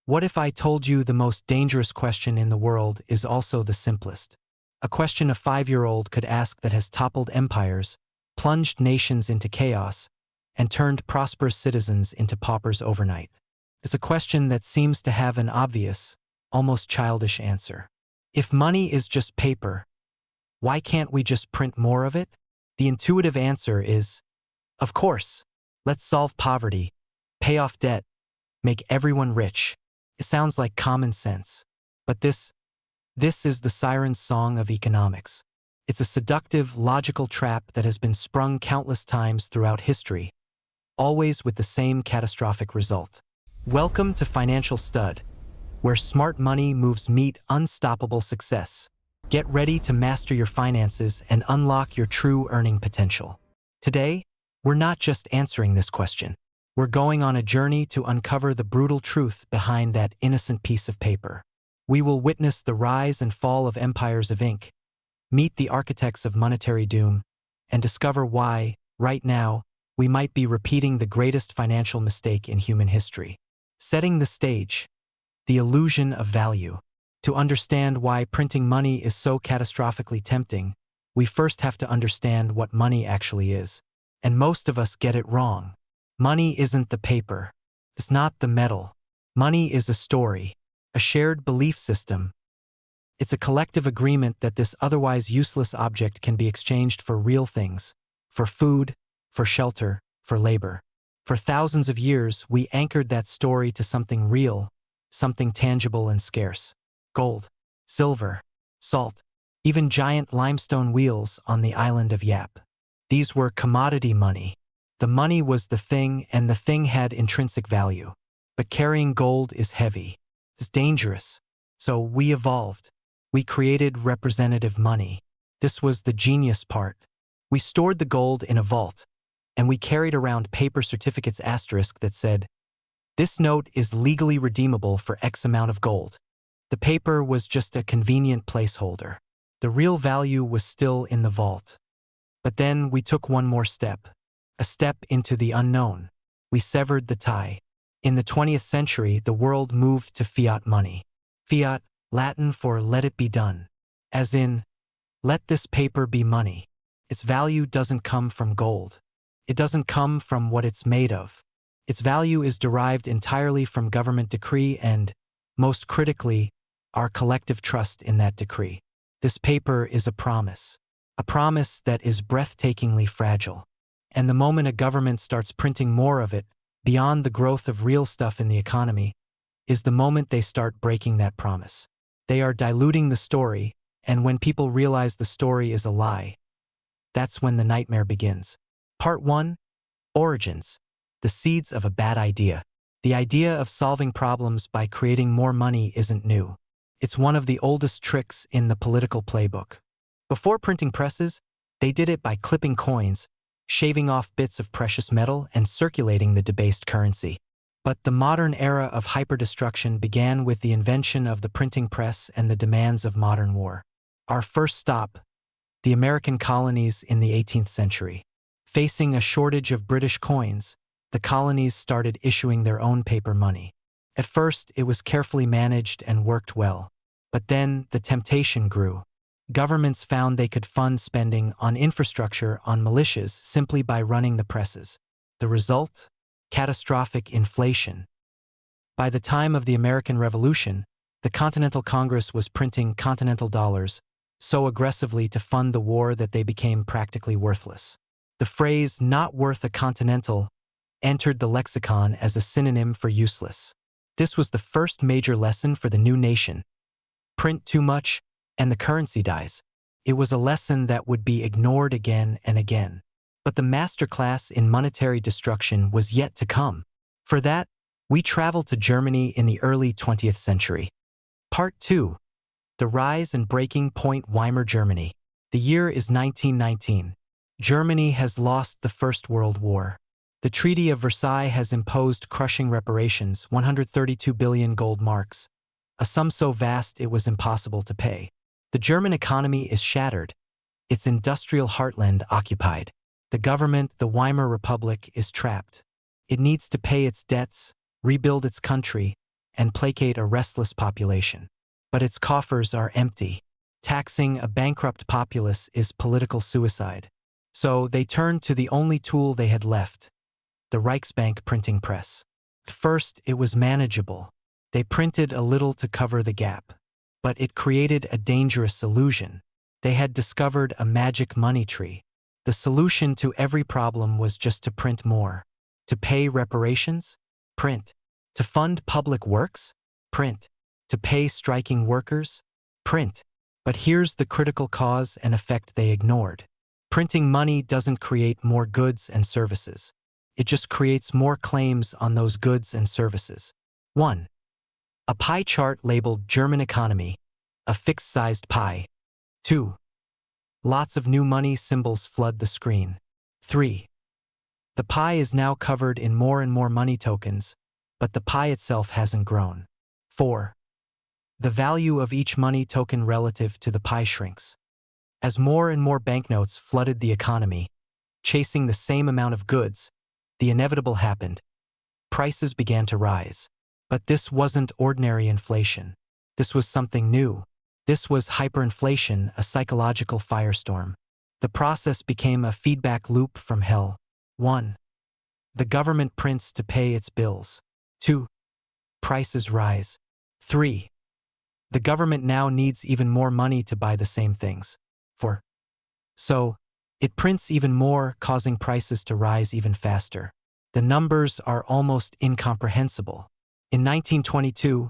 What if I told you the most dangerous question in the world is also the simplest? A question a 5-year-old could ask that has toppled empires, plunged nations into chaos, and turned prosperous citizens into paupers overnight. It's a question that seems to have an obvious, almost childish answer. If money is just paper, why can't we just print more of it? The intuitive answer is, of course. Let's solve poverty, pay off debt, make everyone rich. It sounds like common sense. But this is the siren song of economics. It's a seductive, logical trap that has been sprung countless times throughout history, always with the same catastrophic result. Welcome to Financial Stud, where smart money moves meet unstoppable success. Get ready to master your finances and unlock your true earning potential. Today, we're not just answering this question. We're going on a journey to uncover the brutal truth behind that innocent piece of paper. We will witness the rise and fall of empires of ink, meet the architects of monetary doom, and discover why, right now, we might be repeating the greatest financial mistake in human history. Setting the stage, the illusion of value. To understand why printing money is so catastrophically tempting, we first have to understand what money actually is. And most of us get it wrong. Money isn't the paper. It's not the metal. Money is a story, a shared belief system. It's a collective agreement that this otherwise useless object can be exchanged for real things, for food, for shelter, for labor. For thousands of years, we anchored that story to something real, something tangible and scarce. Gold, silver, salt, even giant limestone wheels on the island of Yap. These were commodity money. The money was the thing, and the thing had intrinsic value. But carrying gold is heavy. It's dangerous. So we evolved. We created representative money. This was the genius part. We stored the gold in a vault, and we carried around paper certificates asterisk that said, "This note is legally redeemable for X amount of gold." The paper was just a convenient placeholder. The real value was still in the vault. But then we took one more step, a step into the unknown. We severed the tie. In the 20th century, the world moved to fiat money. Fiat, Latin for let it be done. As in, let this paper be money. Its value doesn't come from gold. It doesn't come from what it's made of. Its value is derived entirely from government decree and, most critically, our collective trust in that decree. This paper is a promise that is breathtakingly fragile. And the moment a government starts printing more of it, beyond the growth of real stuff in the economy, is the moment they start breaking that promise. They are diluting the story, and when people realize the story is a lie, that's when the nightmare begins. Part 1. Origins. The seeds of a bad idea. The idea of solving problems by creating more money isn't new. It's one of the oldest tricks in the political playbook. Before printing presses, they did it by clipping coins, shaving off bits of precious metal, and circulating the debased currency. But the modern era of hyperdestruction began with the invention of the printing press and the demands of modern war. Our first stop, the American colonies in the 18th century. Facing a shortage of British coins, the colonies started issuing their own paper money. At first, it was carefully managed and worked well. But then the temptation grew. Governments found they could fund spending on infrastructure on militias simply by running the presses. The result? Catastrophic inflation. By the time of the American Revolution, the Continental Congress was printing continental dollars so aggressively to fund the war that they became practically worthless. The phrase "not worth a continental" entered the lexicon as a synonym for useless. This was the first major lesson for the new nation. Print too much, and the currency dies. It was a lesson that would be ignored again and again. But the masterclass in monetary destruction was yet to come. For that, we travel to Germany in the early 20th century. Part 2. The rise and breaking point. Weimar Germany. The year is 1919. Germany has lost the First World War. The Treaty of Versailles has imposed crushing reparations, 132 billion gold marks, a sum so vast it was impossible to pay. The German economy is shattered, its industrial heartland occupied. The government, the Weimar Republic, is trapped. It needs to pay its debts, rebuild its country, and placate a restless population. But its coffers are empty. Taxing a bankrupt populace is political suicide. So they turned to the only tool they had left, the Reichsbank printing press. At first, it was manageable. They printed a little to cover the gap. But it created a dangerous illusion. They had discovered a magic money tree. The solution to every problem was just to print more. To pay reparations? Print. To fund public works? Print. To pay striking workers? Print. But here's the critical cause and effect they ignored. Printing money doesn't create more goods and services. It just creates more claims on those goods and services. 1. A pie chart labeled German economy, a fixed-sized pie. 2. Lots of new money symbols flood the screen. 3. The pie is now covered in more and more money tokens, but the pie itself hasn't grown. 4. The value of each money token relative to the pie shrinks. As more and more banknotes flooded the economy, chasing the same amount of goods, the inevitable happened. Prices began to rise. But this wasn't ordinary inflation. This was something new. This was hyperinflation, a psychological firestorm. The process became a feedback loop from hell. 1. The government prints to pay its bills. 2. Prices rise. 3. The government now needs even more money to buy the same things. 4. So, it prints even more, causing prices to rise even faster. The numbers are almost incomprehensible. In 1922,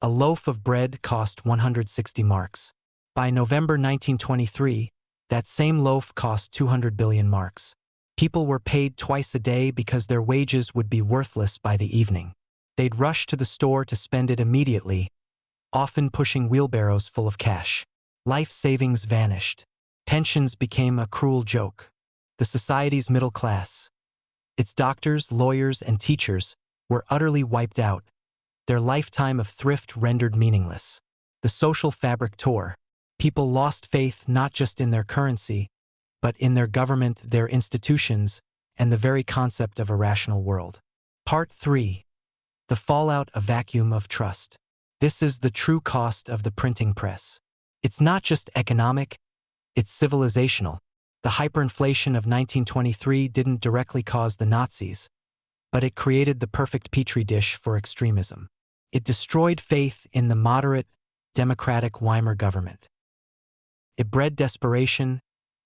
a loaf of bread cost 160 marks. By November 1923, that same loaf cost 200 billion marks. People were paid twice a day because their wages would be worthless by the evening. They'd rush to the store to spend it immediately, often pushing wheelbarrows full of cash. Life savings vanished. Pensions became a cruel joke. The society's middle class, its doctors, lawyers, and teachers, were utterly wiped out. Their lifetime of thrift rendered meaningless. The social fabric tore. People lost faith not just in their currency, but in their government, their institutions, and the very concept of a rational world. Part 3. The fallout, a vacuum of trust. This is the true cost of the printing press. It's not just economic, it's civilizational. The hyperinflation of 1923 didn't directly cause the Nazis, but it created the perfect petri dish for extremism. It destroyed faith in the moderate, democratic Weimar government. It bred desperation,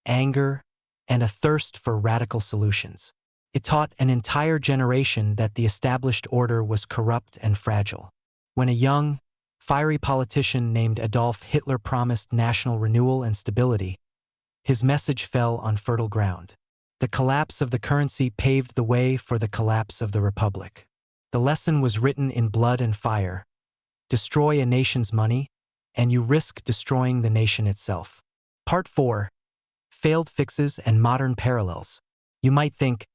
anger, and a thirst for radical solutions. It taught an entire generation that the established order was corrupt and fragile. When a young, fiery politician named Adolf Hitler promised national renewal and stability, his message fell on fertile ground. The collapse of the currency paved the way for the collapse of the republic. The lesson was written in blood and fire. Destroy a nation's money, and you risk destroying the nation itself. Part 4. Failed fixes and modern parallels. You might think,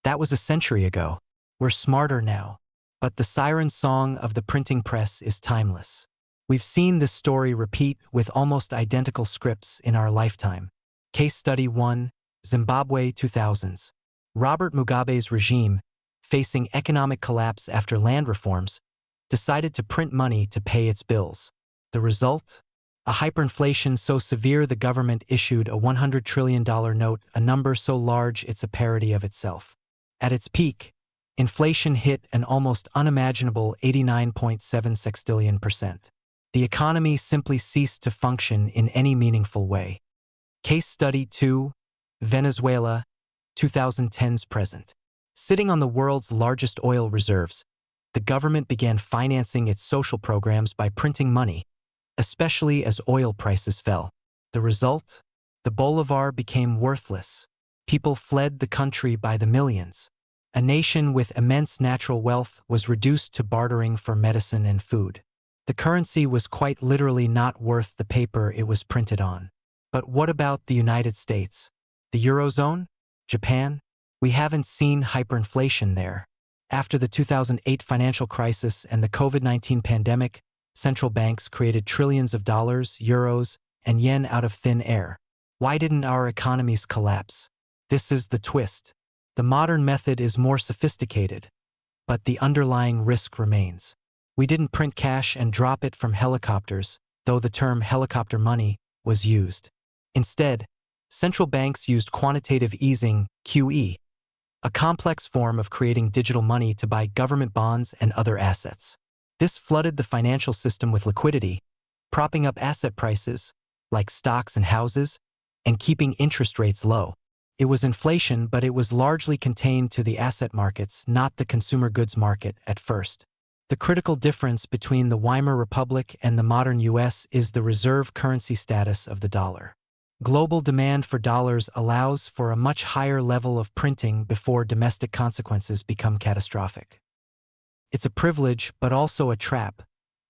that was a century ago. We're smarter now. But the siren song of the printing press is timeless. We've seen this story repeat with almost identical scripts in our lifetime. Case Study 1, Zimbabwe 2000s. Robert Mugabe's regime, facing economic collapse after land reforms, decided to print money to pay its bills. The result? A hyperinflation so severe the government issued a $100 trillion note, a number so large it's a parody of itself. At its peak, inflation hit an almost unimaginable 89.7 sextillion%. The economy simply ceased to function in any meaningful way. Case Study 2, Venezuela, 2010s present. Sitting on the world's largest oil reserves, the government began financing its social programs by printing money, especially as oil prices fell. The result? The bolivar became worthless. People fled the country by the millions. A nation with immense natural wealth was reduced to bartering for medicine and food. The currency was quite literally not worth the paper it was printed on. But what about the United States? The Eurozone? Japan? We haven't seen hyperinflation there. After the 2008 financial crisis and the COVID-19 pandemic, central banks created trillions of dollars, euros, and yen out of thin air. Why didn't our economies collapse? This is the twist. The modern method is more sophisticated, but the underlying risk remains. We didn't print cash and drop it from helicopters, though the term helicopter money was used. Instead, central banks used quantitative easing, QE, a complex form of creating digital money to buy government bonds and other assets. This flooded the financial system with liquidity, propping up asset prices, like stocks and houses, and keeping interest rates low. It was inflation, but it was largely contained to the asset markets, not the consumer goods market at first. The critical difference between the Weimar Republic and the modern US is the reserve currency status of the dollar. Global demand for dollars allows for a much higher level of printing before domestic consequences become catastrophic. It's a privilege, but also a trap,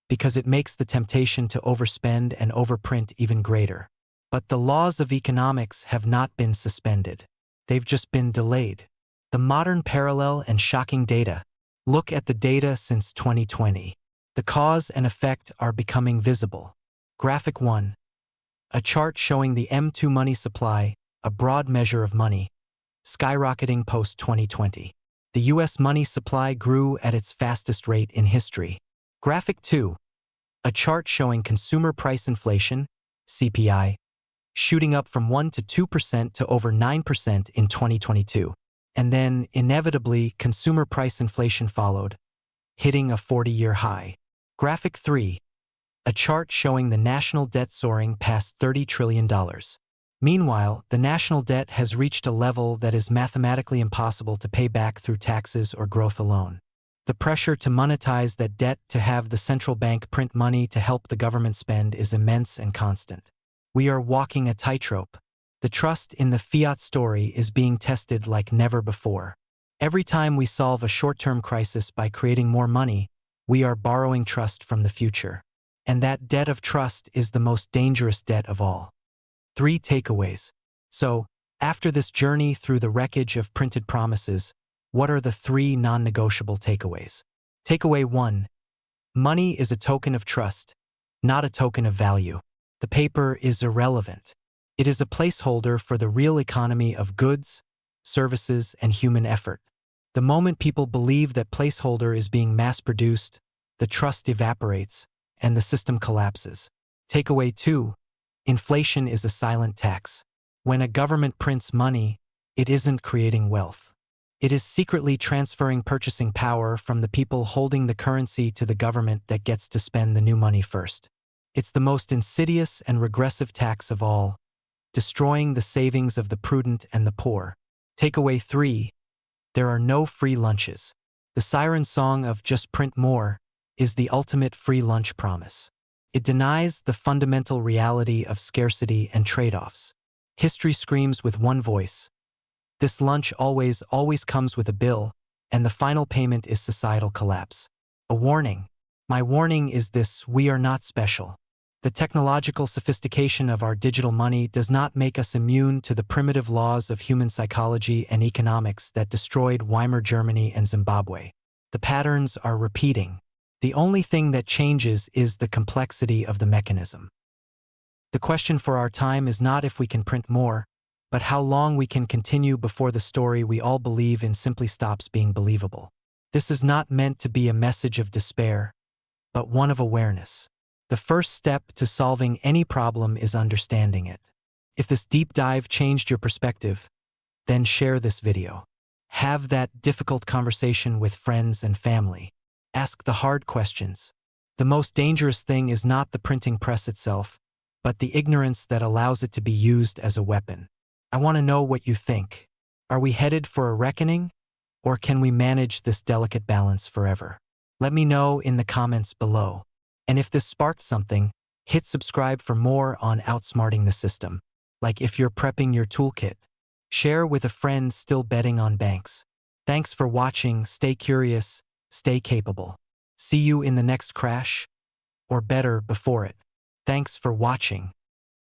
because it makes the temptation to overspend and overprint even greater. But the laws of economics have not been suspended. They've just been delayed. The modern parallel and shocking data. Look at the data since 2020. The cause and effect are becoming visible. Graphic 1. A chart showing the M2 money supply, a broad measure of money, skyrocketing post-2020. The US money supply grew at its fastest rate in history. Graphic 2. A chart showing consumer price inflation, CPI, shooting up from 1 to 2% to over 9% in 2022. And then, inevitably, consumer price inflation followed, hitting a 40-year high. Graphic 3. A chart showing the national debt soaring past $30 trillion. Meanwhile, the national debt has reached a level that is mathematically impossible to pay back through taxes or growth alone. The pressure to monetize that debt, to have the central bank print money to help the government spend, is immense and constant. We are walking a tightrope. The trust in the fiat story is being tested like never before. Every time we solve a short-term crisis by creating more money, we are borrowing trust from the future. And that debt of trust is the most dangerous debt of all. 3 takeaways. So, after this journey through the wreckage of printed promises, what are the 3 non-negotiable takeaways? Takeaway 1. Money is a token of trust, not a token of value. The paper is irrelevant. It is a placeholder for the real economy of goods, services, and human effort. The moment people believe that placeholder is being mass-produced, the trust evaporates, and the system collapses. Takeaway 2. Inflation is a silent tax. When a government prints money, it isn't creating wealth. It is secretly transferring purchasing power from the people holding the currency to the government that gets to spend the new money first. It's the most insidious and regressive tax of all, destroying the savings of the prudent and the poor. Takeaway 3. There are no free lunches. The siren song of "just print more" is the ultimate free lunch promise. It denies the fundamental reality of scarcity and trade-offs. History screams with one voice. This lunch always comes with a bill, and the final payment is societal collapse. A warning. My warning is this: we are not special. The technological sophistication of our digital money does not make us immune to the primitive laws of human psychology and economics that destroyed Weimar Germany and Zimbabwe. The patterns are repeating. The only thing that changes is the complexity of the mechanism. The question for our time is not if we can print more, but how long we can continue before the story we all believe in simply stops being believable. This is not meant to be a message of despair, but one of awareness. The first step to solving any problem is understanding it. If this deep dive changed your perspective, then share this video. Have that difficult conversation with friends and family. Ask the hard questions. The most dangerous thing is not the printing press itself, but the ignorance that allows it to be used as a weapon. I want to know what you think. Are we headed for a reckoning, or can we manage this delicate balance forever? Let me know in the comments below. And if this sparked something, hit subscribe for more on outsmarting the system. Like if you're prepping your toolkit. Share with a friend still betting on banks. Thanks for watching. Stay curious, stay capable. See you in the next crash, or better, before it. Thanks for watching.